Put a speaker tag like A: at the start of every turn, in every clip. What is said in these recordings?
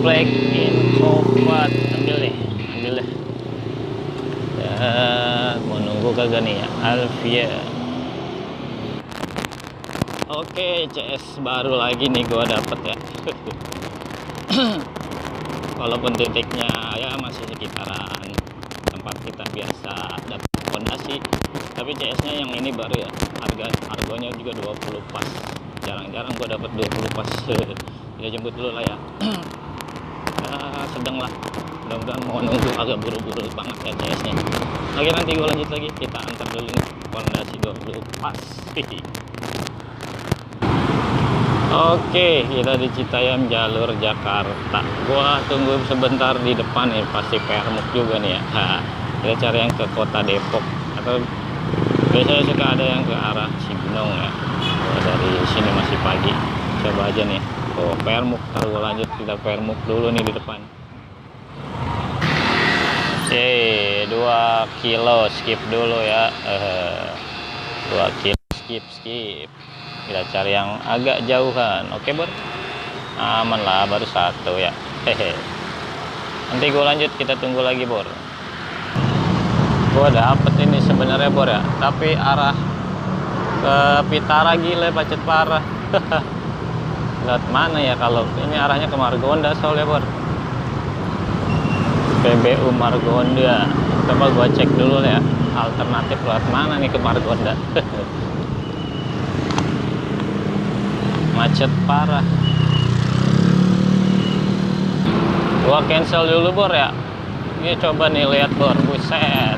A: black in coklat. Ambil deh, ambil deh. Ya, mau nunggu kagak nih ya Alvia. Oke, CS baru lagi nih gua dapet ya. Walaupun titiknya ya masih sekitaran tempat kita biasa dapat fondasi, tapi CS-nya yang ini baru ya. Harganya juga 20 pas. Jarang-jarang gua dapat 20 pas. Ya jemput dulu lah ya. Ya sedang lah. Mudah-mudahan mau nunggu agak buru-buru banget ya CS-nya. Oke, nanti gua lanjut lagi. Kita antar dulu nih fondasi 20 pas. Oke, kita di Citayam jalur Jakarta. Gua tunggu sebentar di depan nih, pasti Permuk juga nih ya. Nah, kita cari yang ke kota Depok atau biasanya suka ada yang ke arah Cibinong ya. Dari sini masih pagi. Coba aja nih. Oh, Permuk. Ntar gua lanjut, kita Permuk dulu nih di depan. Oke, 2 kilo skip dulu ya. 2 kilo skip. Kita cari yang agak jauhan. Oke Bor, aman lah, baru 1 ya. Hehe. Nanti gue lanjut, kita tunggu lagi Bor. Gue dapet ini sebenarnya Bor ya, tapi arah ke Pitara gila macet parah. Lihat mana ya, kalau ini arahnya ke Margonda soalnya Bor. PBU Margonda. Coba gue cek dulu ya, alternatif lewat mana nih ke Margonda. Macet parah. Gua cancel dulu Bor ya. Ini coba nih lihat Bor, buset.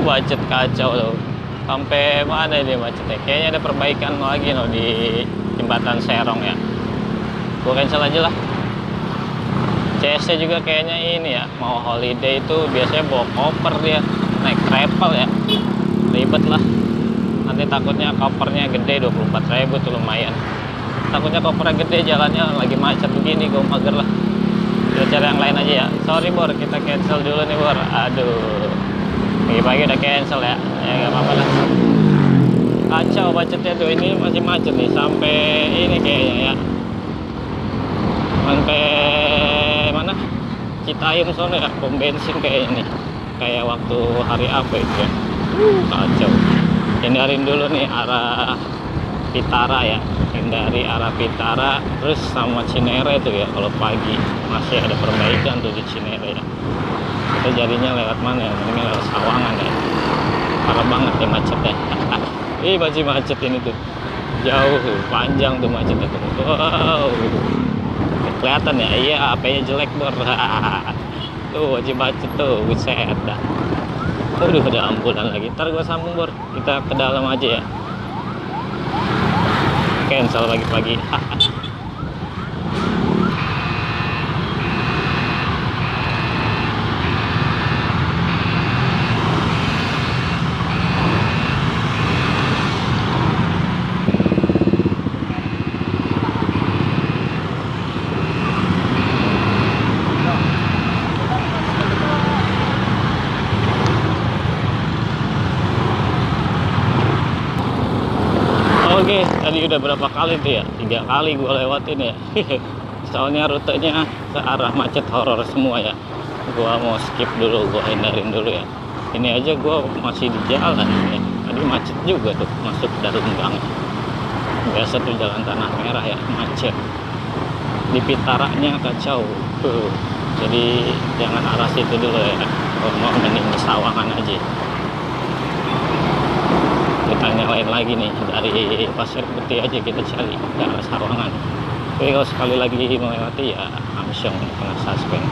A: Macet kacau loh. Sampai mana ini macetnya? Kayaknya ada perbaikan lagi loh di jembatan Serong ya. Gua cancel aja lah. CS-nya juga kayaknya ini ya, mau holiday itu biasanya bawa koper dia, naik travel ya. Ribet lah. Nanti takutnya kopernya gede, 24.000 tuh lumayan. Takutnya kopernya gede, jalannya lagi macet begini, gue mager lah. Kita cari yang lain aja ya. Sorry Bor, kita cancel dulu nih Bor. Aduh, pagi-pagi udah cancel ya. Ya gak apa-apa lah. Kacau macetnya tuh, ini masih macet nih sampai ini kayaknya ya. Sampai mana? Citayam soalnya ya, pom bensin kayaknya nih. Kayak waktu hari apa itu ya. Kacau. Hindarin dulu nih arah Pitara ya, hindari arah Pitara terus sama Cinere tuh ya. Kalau pagi masih ada perbaikan tuh di Cinere ya. Kita jadinya lewat mana ya, mending lewat Sawangan ya. Parah banget ya macetnya. Ih masih macet ini tuh, jauh panjang tuh macetnya tuh. Wow, kelihatan ya. Iya, HP-nya jelek Bor. Tuh masih macet tuh, buset dah. Udah ada ambulan lagi. Ntar gue sambung Bor, kita ke dalam aja ya. Cancel pagi-pagi. Oke, tadi udah berapa kali tuh ya? 3 kali gue lewatin ya. Soalnya rutenya ke arah macet horor semua ya. Gua mau skip dulu, gua hindarin dulu ya. Ini aja gua masih di jalan ya. Tadi macet juga tuh, masuk dalam gang. Biasa tuh jalan tanah merah ya, macet. Di Pitaranya kacau. Jadi jangan arah situ dulu ya. Mau mending di Sawangan aja. Kita nyalain lagi nih dari Pasir Putih aja, kita cari ke arah Sawangan. Tapi kalau sekali lagi melewati ya langsung kena suspend.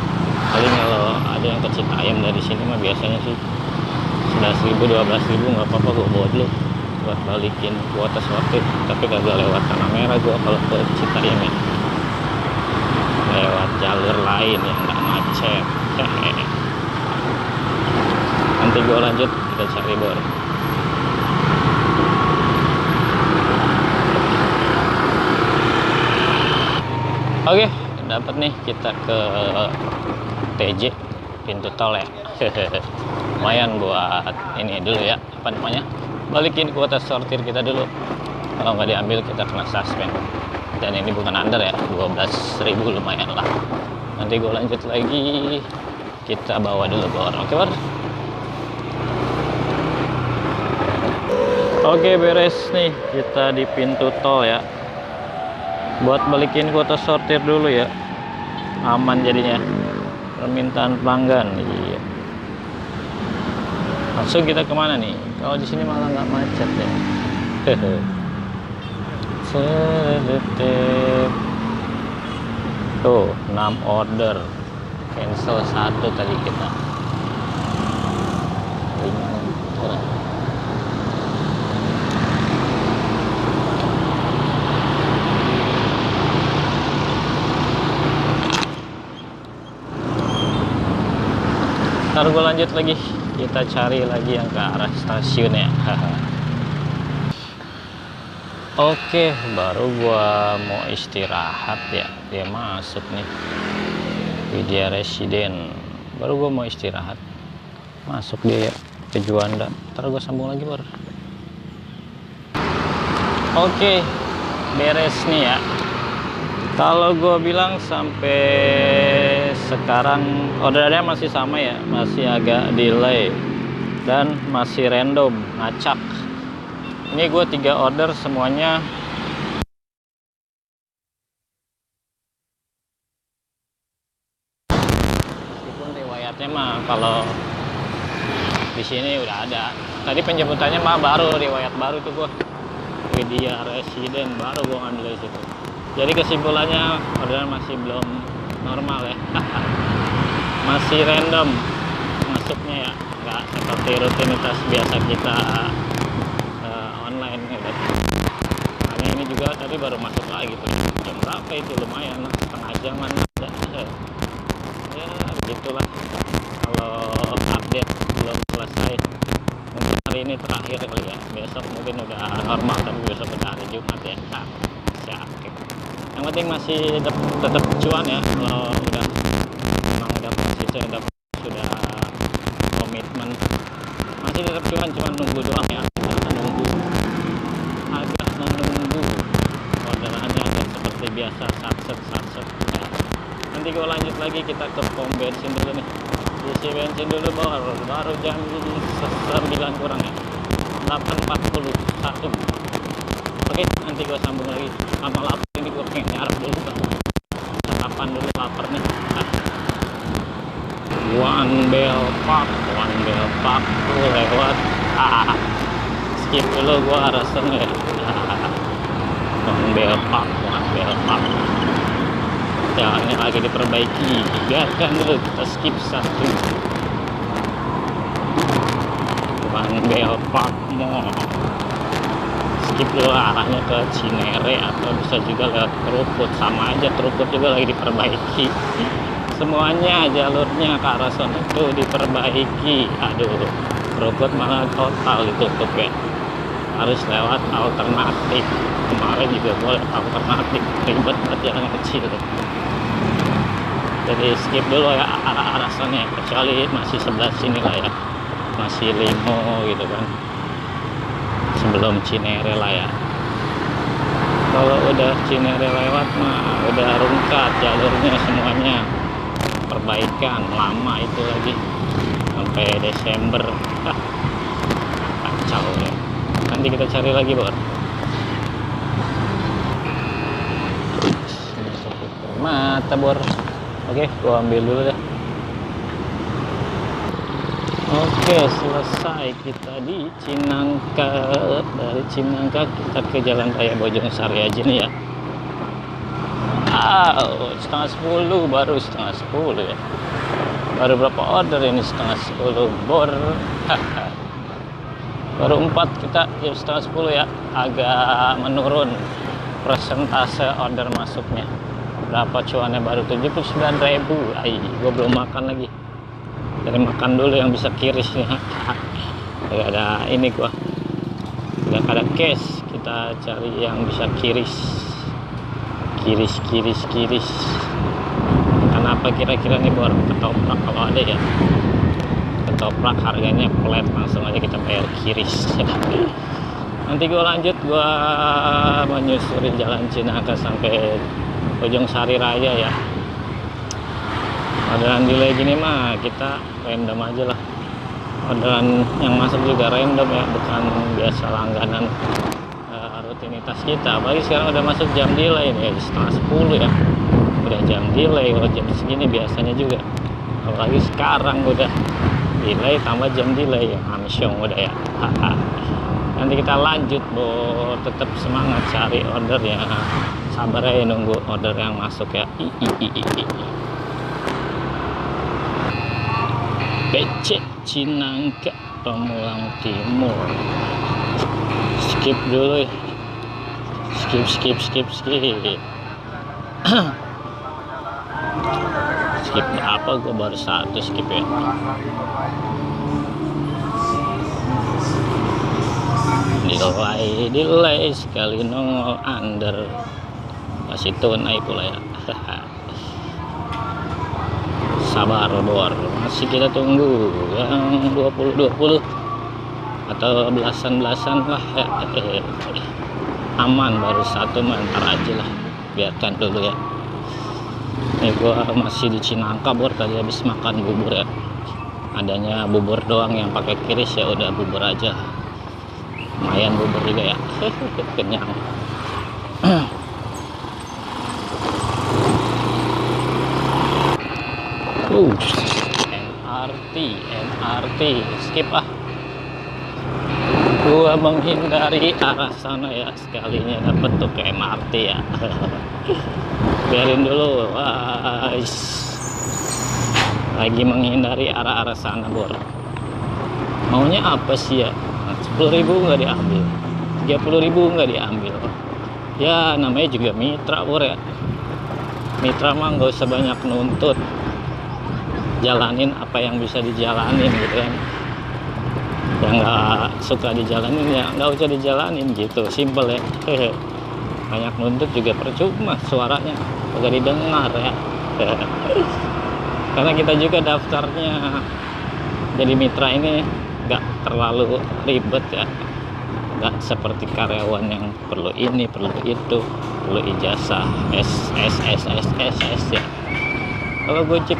A: Paling kalau ada yang ke Citayam dari sini mah biasanya sih 11.000 12.000 nggak apa-apa, gue bawa dulu buat balikin kuota waktu. Tapi kagak lewat tanah merah gue kalau ke Citayam ya, lewat jalur lain yang nggak macet. Nanti gue lanjut, kita cari Bor. Oke, dapat nih kita ke TJ pintu tol ya. Lumayan buat ini dulu ya, apa namanya, balikin kuota sortir kita dulu. Kalau nggak diambil kita kena suspend. dan ini bukan under ya, 12.000 lumayan lah. Nanti gue lanjut lagi, kita bawa dulu bor. Oke bor. Oke beres nih, kita di pintu tol ya, buat balikin kuota sortir dulu ya, aman jadinya, permintaan pelanggan. Iya, langsung kita kemana nih? Kalau di sini malah nggak macet ya. Tuh 6 order, cancel 1 tadi kita. Ntar gue lanjut lagi, kita cari lagi yang ke arah stasiun ya. Oke, baru gua mau istirahat ya, dia masuk nih Widya Residen, baru gua mau istirahat, masuk dia ya, ke Juanda. Ntar gua sambung lagi baru. Oke, beres nih ya. Kalau gue bilang sampai sekarang ordernya masih sama ya, masih agak delay dan masih random, ngacak. Ini gue 3 order semuanya meskipun riwayatnya mah kalau di sini udah ada. Tadi penjemputannya mah baru, riwayat baru tuh gue, Widya Residen, baru gue ngambil dari situ. Jadi kesimpulannya orderan masih belum normal ya. Masih random masuknya ya, nggak seperti rutinitas biasa kita online gitu. Karena ini juga tadi baru masuk lagi tuh, jam berapa itu, lumayan lah, setengah jaman ada. Ya begitulah kalau update belum selesai. Mungkin hari ini terakhir kali ya, besok mungkin udah normal, tapi besok udah hari Jumat ya. Yang penting masih tetap cuan ya, kalau udah memang udah konsisten, sudah komitmen, masih tetap cuan, cuma nunggu doang ya, agak menunggu orderannya agak seperti biasa, satset ya. Nanti gue lanjut lagi, kita ke pom bensin dulu nih, isi bensin dulu baru jam 9 kurang ya, 8.41. Oke, nanti gue sambung lagi. Lama lapar ini, gue pengen nyarap dulu bang. Sarapan dulu, lapar nih. One Bell Park tuh lewat. Skip dulu, gue arah sana ya. One Bell Park. Jalannya lagi diperbaiki. Biarkan dulu, kita skip 1. One Bell Park Mall. Skip dulu, arahnya ke Cinere atau bisa juga lewat Krukut, sama aja, Krukut juga lagi diperbaiki. Semuanya jalurnya ke arah sana itu diperbaiki. Aduh, Krukut malah total ditutup ya, harus lewat alternatif. Kemarin juga boleh alternatif, ribet banget jalan kecil. Jadi skip dulu ya arah-arah sana, kecuali masih sebelah sini lah ya, masih Limo gitu kan, sebelum Cinere lah ya. Kalau udah Cinere lewat mah udah rungkat jalurnya semuanya, perbaikan lama itu lagi sampai Desember. Kacau ya. Nanti kita cari lagi bor. Mata bor. Oke, gua ambil dulu deh. Oke, selesai kita di Cinangka. Dari Cinangka kita ke Jalan Raya Bojongsari aja nih ya. Setengah 10, baru setengah 10 ya. Baru berapa order ini, setengah 10 bor. Baru 4 kita, jam setengah 10 ya. Agak menurun persentase order masuknya. Berapa cuannya, baru 79.000. Gue belum makan lagi. Dari makan dulu yang bisa kiris nih. Gak ada ini gua, gak ada cash, kita cari yang bisa kiris. Kenapa kira-kira nih bor? Ketoprak kalau ada ya, ketoprak harganya flat, langsung aja kita bayar kiris. Nanti gue lanjut, gue menyusuri jalan Cinangka sampai ujung Sari Raya ya. Orderan delay gini mah kita random aja lah. Orderan yang masuk juga random ya, bukan biasa langganan rutinitas kita. Apalagi sekarang udah masuk jam delay nih, setengah 10 ya, udah jam delay. Kalau jam segini biasanya juga, apalagi sekarang udah delay tambah jam delay ya, amsyong udah ya. Nanti kita lanjut, tetap semangat cari order ya, sabar ya nunggu order yang masuk ya. PC Cinangka Pamulang Timur. Skip dulu ya. Skip. Skip apa, gue baru satu skip ya. Delay sekali nongol under, masih tunai pula ya. Sabar bor, masih kita tunggu yang 20 atau belasan lah ya. Aman, baru satu mantar aja lah, biarkan dulu ya. Ini gua masih di Cinangka bor, tadi habis makan bubur ya. Adanya bubur doang yang pakai kiris ya, udah bubur aja. Lumayan bubur juga ya. Kenyang. MRT skip ah. Gua menghindari arah sana ya, sekalinya dapet tuh ke MRT ya. Biarin dulu, lagi menghindari arah-arah sana bor. Maunya apa sih ya? 10.000 nggak diambil, 30.000 nggak diambil. Ya namanya juga mitra bor ya. Mitra mah nggak usah banyak nuntut, jalanin apa yang bisa dijalanin gitu kan. Yang nggak suka dijalanin ya nggak usah dijalanin gitu, simple ya. Banyak nuntut juga percuma, suaranya agak didengar ya. Karena kita juga daftarnya jadi mitra ini nggak terlalu ribet ya, nggak seperti karyawan yang perlu ini perlu itu, perlu ijazah SSSSS ya. Kalau Gojek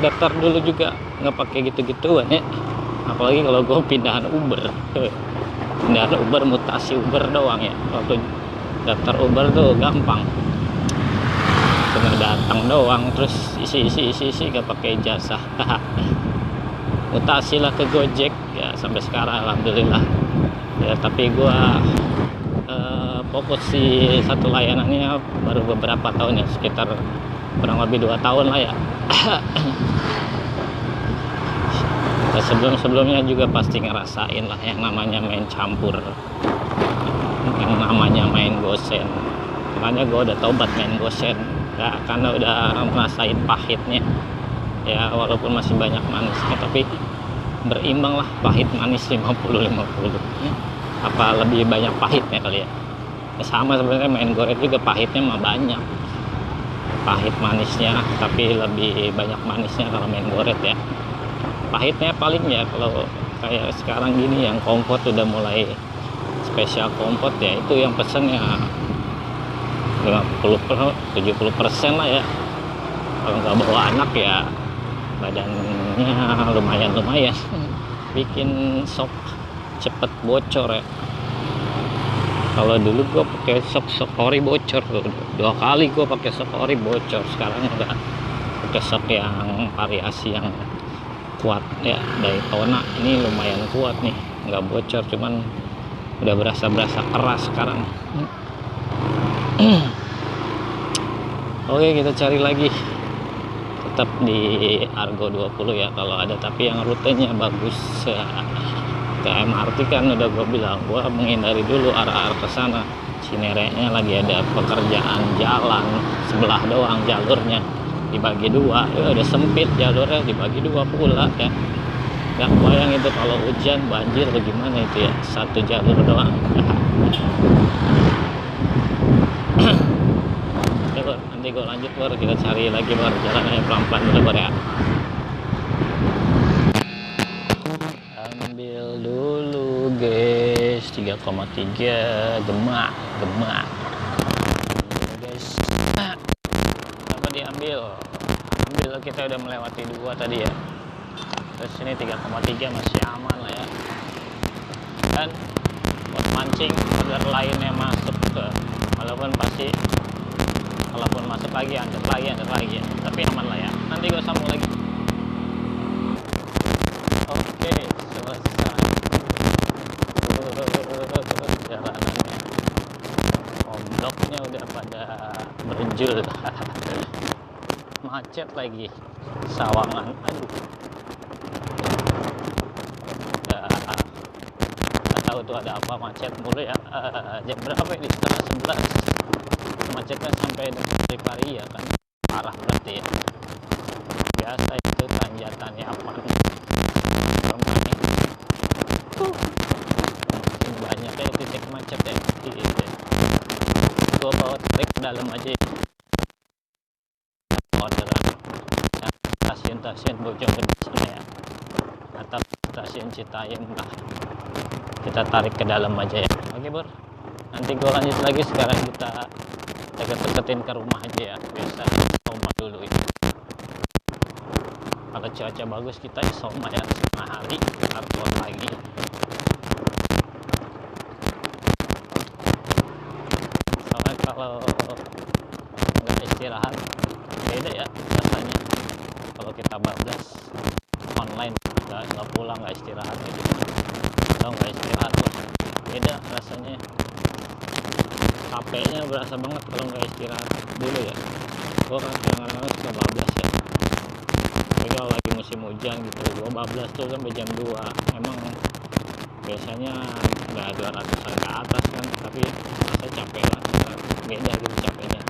A: daftar dulu juga nggak pakai gitu-gituan ya, apalagi kalau gue pindahan Uber mutasi Uber doang ya. Waktu daftar Uber tuh gampang, cuma datang doang terus isi nggak pakai ijazah. Mutasi lah ke Gojek ya, sampai sekarang alhamdulillah ya. Tapi gua fokus di satu layanannya baru beberapa tahun ya, sekitar kurang lebih 2 tahun lah ya. Sebelumnya juga pasti ngerasain lah yang namanya main campur, yang namanya main gosen. Makanya gue udah tobat main gosen ya, karena udah ngerasain pahitnya ya. Walaupun masih banyak manisnya, tapi berimbang lah, pahit manis 50-50. Apa lebih banyak pahitnya kali ya. Sama sebenarnya main goret juga, pahitnya mah banyak, pahit manisnya, tapi lebih banyak manisnya kalau main goret ya. Pahitnya paling ya kalau kayak sekarang gini yang kompot udah mulai spesial kompot ya, itu yang pesennya 50-70% lah ya. Kalau nggak bawa anak ya badannya lumayan bikin sok cepet bocor ya. Kalau dulu gue pakai sok ori bocor tuh 2 kali, gue pakai sok ori bocor. Sekarang udah pakai sok yang variasi yang kuat ya, Daytona ini lumayan kuat nih, nggak bocor, cuman udah berasa keras sekarang. Oke, kita cari lagi, tetap di Argo 20 ya kalau ada, tapi yang rutenya bagus ya. Ke MRT kan udah gue bilang, gue menghindari dulu arah-arah ke sana. Cinereknya lagi ada pekerjaan jalan sebelah doang, jalurnya dibagi 2 ya, udah sempit jalurnya, dibagi 2 pula ya. Nggak bayang itu kalau hujan banjir bagaimana itu ya, satu jalur doang. Nanti gue lanjut baru kita cari lagi, baru jalannya pelan-pelan dulu baru ya. Ambil dulu guys, 30 3,3 gemak guys. Apa diambil, kita udah melewati 2 tadi ya, terus ini 3,3 masih aman lah ya. Dan buat mancing order lainnya masuk ke, walaupun masuk lagi under lagi ya, tapi aman lah ya, nanti gue sambung lagi. Oke, selesai jalanannya, kombloknya udah pada berjul. Macet lagi Sawangan, aduh. Nggak tahu tuh ada apa, macet mulu ya. Jam berapa ini? Setengah 11. Macetnya sampai dari pagi ya kan, parah berarti ya. Biasa itu tanjatannya apa nih? Banyak ya titik macet ya. Gua bawa tarik ke dalam aja ya. Orderan stasiun Bojonggede sana ya, atau stasiun Citayam lah, kita tarik ke dalam aja ya. Oke Bor, nanti gue lanjut lagi. Sekarang kita deket-deketin ke rumah aja ya, biasa soma dulu itu. Kalau cuaca bagus kita soma ya, setengah hari upload lagi. Soalnya kalau nggak istirahat beda ya rasanya. Kalau kita bablas online nggak pulang, nggak istirahat gitu, kalau nggak istirahat beda rasanya. Capeknya berasa banget kalau nggak istirahat dulu ya. Gue kan kadang-kadang suka bablas ya, tapi kalau lagi musim hujan gitu gue bablas tuh sampai jam 2. Emang biasanya nggak 200-an ke atas kan, tapi rasa capek lah, beda gitu capeknya,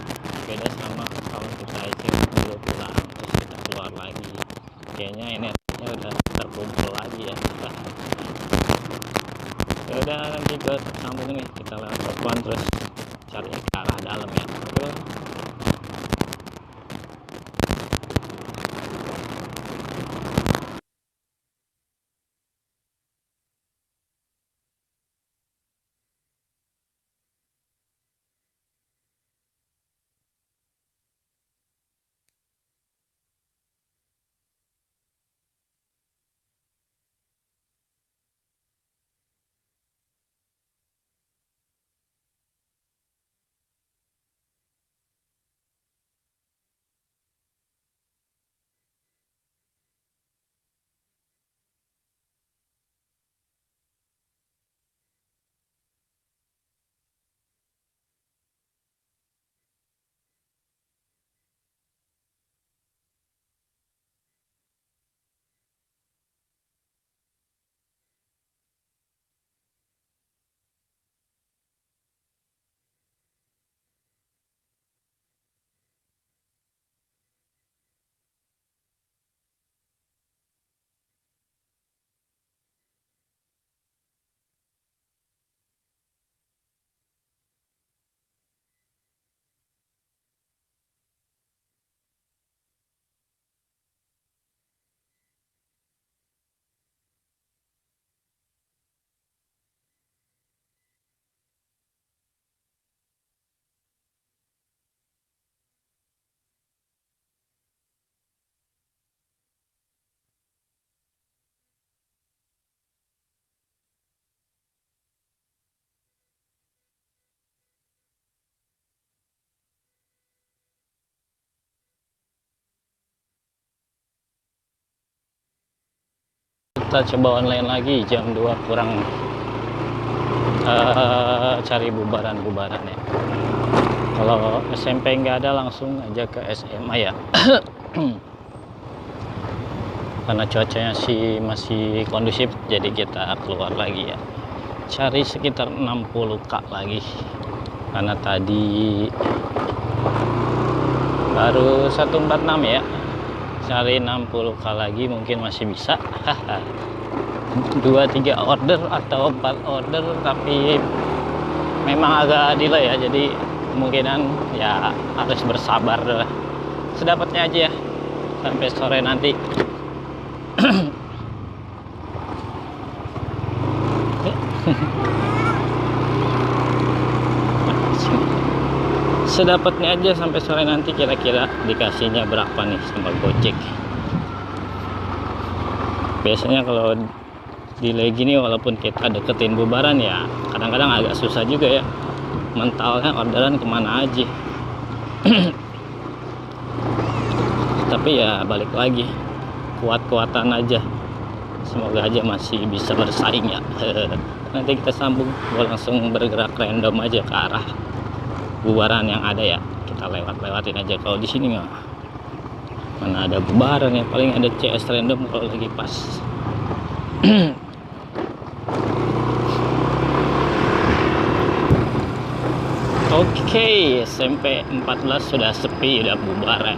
A: beda sama kalau kita istirahat dulu pulang terus kita keluar lagi, kayaknya energinya udah terkumpul lagi ya. Ya udah, nanti gue sambung nih, kita lewat depan terus cari ke arah dalam ya. Oke. Kita coba online lagi jam 2 kurang, cari bubaran ya. Kalau SMP nggak ada, langsung aja ke SMA ya. Karena cuacanya sih masih kondusif, jadi kita keluar lagi ya, cari sekitar 60k lagi, karena tadi baru 146 ya. Cari 60k lagi mungkin masih bisa. 2-3 order atau 4 order, tapi memang agak delay ya, jadi kemungkinan ya harus bersabar sedapatnya aja ya, sampai sore nanti. sedapatnya aja sampai sore nanti. Kira-kira dikasihnya berapa nih sama Gojek. Biasanya kalau delay gini, walaupun kita deketin bubaran ya kadang-kadang agak susah juga ya mentalnya orderan kemana aja. Tapi ya balik lagi, kuat-kuatan aja, semoga aja masih bisa bersaing ya. Nanti kita sambung, gue langsung bergerak random aja ke arah bubaran yang ada ya, kita lewatin aja. Kalau di sini nggak, mana ada bubaran ya, paling ada CS random kalau lagi pas. Oke, SMP 14 sudah sepi, udah bubar ya.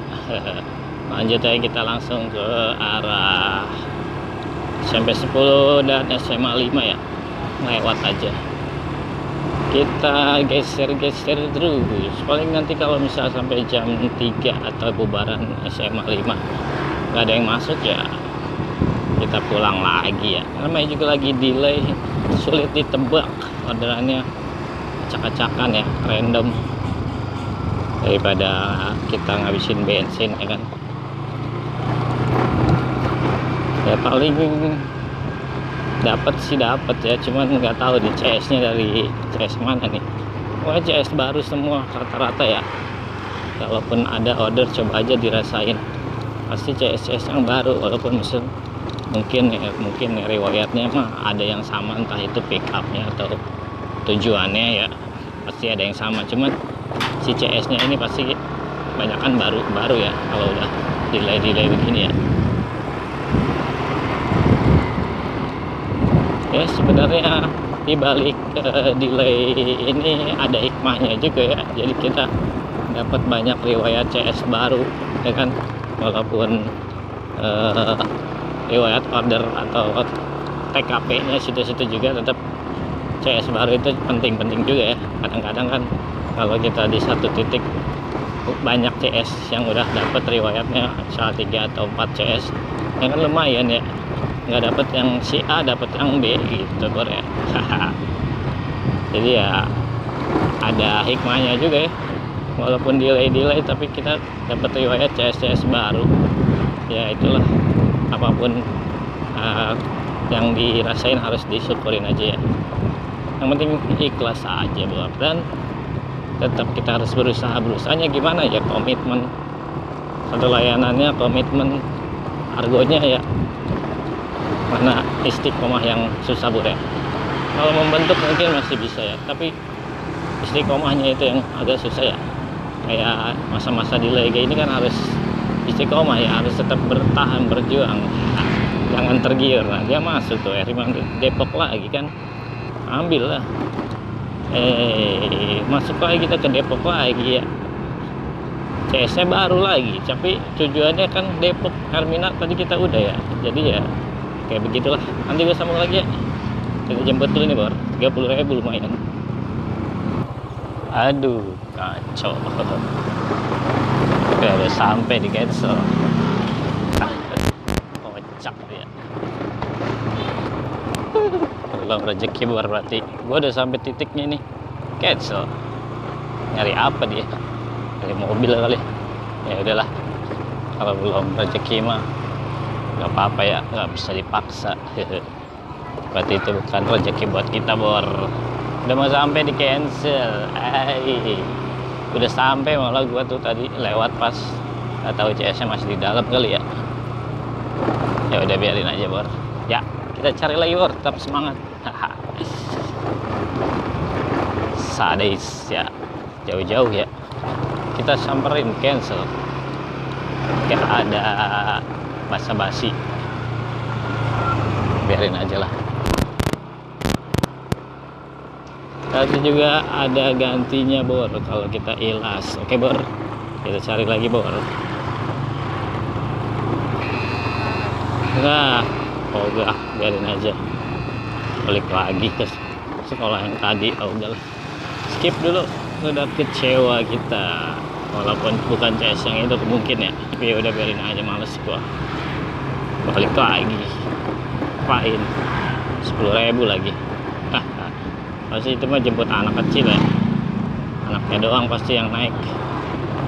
A: Lanjut aja, kita langsung ke arah SMP 10 dan SMA 5 ya, lewat aja. Kita geser-geser terus, paling nanti kalau misal sampai jam 3 atau bubaran SMA 5 nggak ada yang masuk ya kita pulang lagi ya. Namanya juga lagi delay, sulit ditebak orderannya, acak-acakan ya, random, daripada kita ngabisin bensin ya kan. Ya paling dapat ya, cuman nggak tahu di CS-nya dari CS mana nih. Wah, CS baru semua rata-rata ya. Kalaupun ada order, coba aja dirasain, pasti CS yang baru. Walaupun mungkin riwayatnya mah ada yang sama, entah itu pick up-nya atau tujuannya ya, pasti ada yang sama. Cuman si CS-nya ini pasti kebanyakan baru ya kalau udah delay begini ya. Ya sebenarnya di balik delay ini ada hikmahnya juga ya. Jadi kita dapat banyak riwayat CS baru ya kan, walaupun riwayat order atau TKP-nya situ-situ juga, tetap CS baru itu penting juga ya. Kadang-kadang kan kalau kita di satu titik banyak CS yang udah dapat riwayatnya salah 3 atau 4 CS, yang kan lumayan ya, nggak dapat yang si A, dapat yang B gitu bor ya. Jadi ya ada hikmahnya juga ya, walaupun delay tapi kita dapat riwayat CS baru ya. Itulah, apapun yang dirasain harus disyukurin aja ya. Yang penting ikhlas aja bor, dan tetap kita harus berusahanya gimana ya, komitmen satu layanannya, komitmen argonya ya. Mana istiqomah yang susah bor ya. Kalau membentuk mungkin masih bisa ya, tapi istiqomahnya itu yang agak susah ya. Kayak masa-masa delay kayak ini kan harus istiqomah ya, harus tetap bertahan, berjuang, jangan tergiur. Nah dia masuk tuh Rima Depok lagi kan, ambil lah, masuk lagi kita ke Depok lagi ya. CS-nya baru lagi, tapi tujuannya kan Depok terminal tadi kita udah ya. Jadi ya kayak begitulah. Nanti gue sambung lagi ya. Kita jemput dulu nih bor, 30.000 lumayan. Aduh kacau. Oke, udah sampai di cancel. Kocak dia. Belum rezeki bor, berarti gue udah sampai titiknya nih, cancel. Nyari apa dia? Nyari mobil kali. Ya udahlah, kalau belum rezeki mah nggak apa-apa ya, nggak bisa dipaksa. Berarti itu bukan rezeki buat kita bor. Udah mau sampai di cancel. Udah sampai, malah gua tuh tadi lewat pas nggak tahu CS-nya masih di dalam kali ya. Ya udah biarin aja bor ya, kita cari lagi bor, tetap semangat. Sadis ya, jauh-jauh ya kita samperin, cancel, gak ada basa-basi, biarin aja lah. Tadi juga ada gantinya bor kalau kita ilas. Oke bor, kita cari lagi bor. Nah, oh enggak, biarin aja, balik lagi ke sekolah yang tadi. Oh udahlah, skip dulu, udah kecewa kita. Walaupun bukan CS yang itu mungkin ya, tapi udah biarin aja, males gua. Balik lagi, apain 10.000 lagi. Pasti itu mah jemput anak kecil ya, anaknya doang pasti yang naik,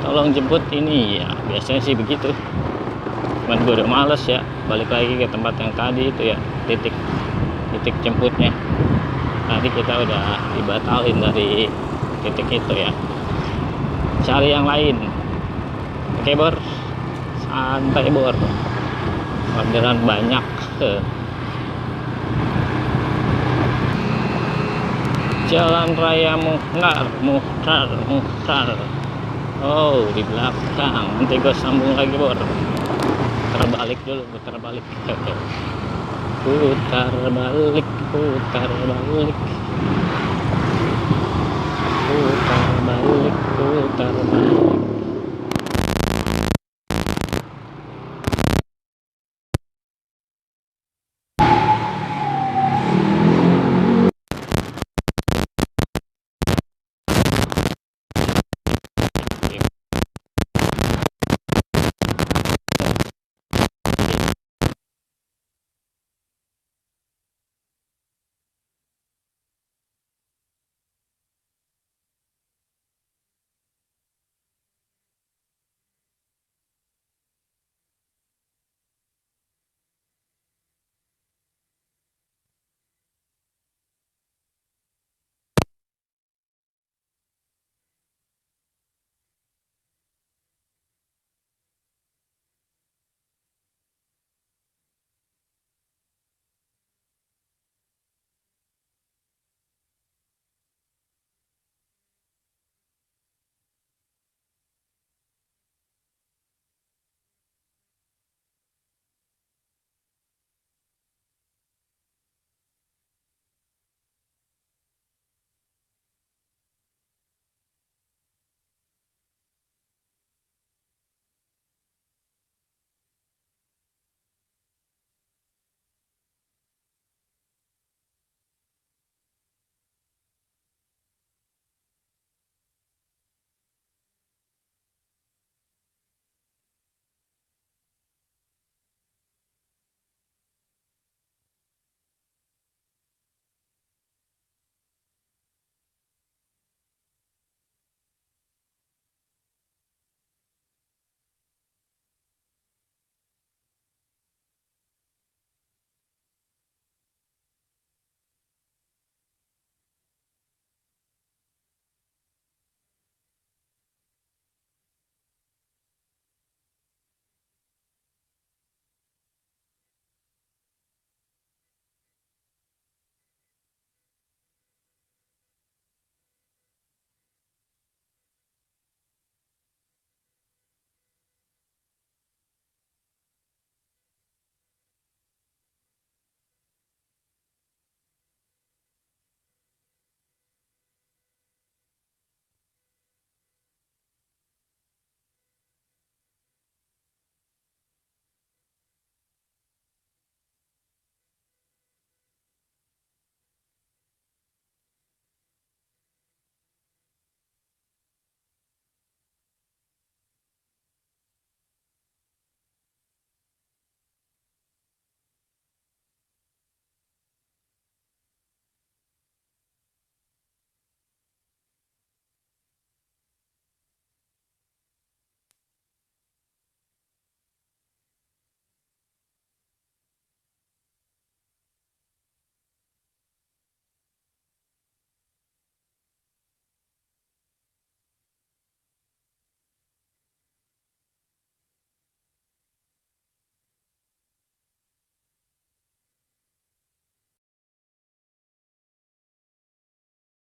A: tolong jemput ini, ya biasanya sih begitu. Cuman gue udah males ya balik lagi ke tempat yang tadi itu ya, titik jemputnya tadi kita udah dibatalin dari titik itu ya, cari yang lain. Oke Bor, santai Bor, orderan banyak. Jalan Raya Muhtar. Oh, di belakang. Nanti gue sambung lagi Bor. Terbalik dulu, putar balik. Putar balik. Putar balik.